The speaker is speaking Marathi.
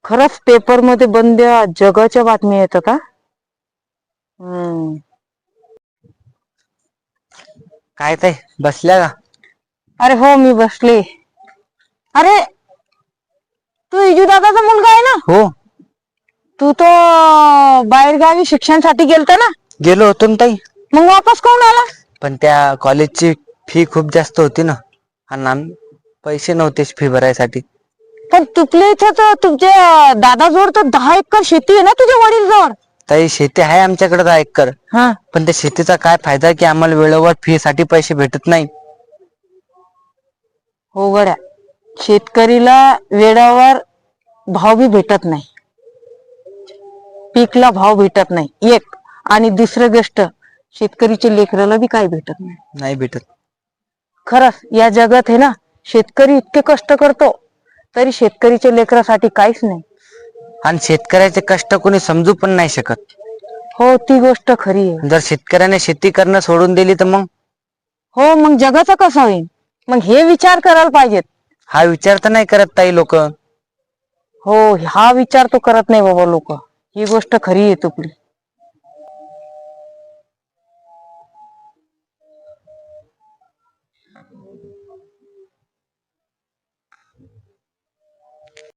खरंच पेपर मध्ये बंद्या जगाच्या बातम्या येतात हा. हम्म. काय ते बसल्या का? अरे हो मी बसले. अरे तू इजू दादाचा मुलगा आहे ना? हो. तू तो बाहेर गावी शिक्षणासाठी गेलता ना? गेलो होतो ना ताई. मग वापस कोण आला? पण त्या कॉलेजची फी खूप जास्त होती ना आणि पैसे नव्हते फी भरायसाठी. पण तुपल्या इथं तर तुमच्या दादाजवळ तर 10 एकर शेती आहे ना तुझ्या वडील जवळ. ताई शेती आहे आमच्याकडे 10 एकर. हा. पण त्या शेतीचा काय फायदा की आम्हाला वेळेवर फी साठी पैसे भेटत नाही. हो गड्या, शेतकरीला वेळेवर भाव बी भेटत नाही. पीकला भाव भेटत नाही एक, आणि दुसरी गोष्ट शेतकरीच्या लेकराला बी काय भेटत नाही. नाही भेटत. खरंच या जगात आहे ना, शेतकरी इतके कष्ट करतो तरी शेतकरीच्या लेकरासाठी काहीच नाही. आणि शेतकऱ्याचे कष्ट कोणी समजू पण नाही शकत. हो ती गोष्ट खरी आहे. जर शेतकऱ्याने शेती करणं सोडून दिली तर मग? हो मग जगाचं कसं होईल? मग हे विचार करायला पाहिजेत. हा विचार तर नाही करत ताई लोक. हो हा विचार तो करत नाही बाबा लोक. ही गोष्ट खरी आहे तुपली.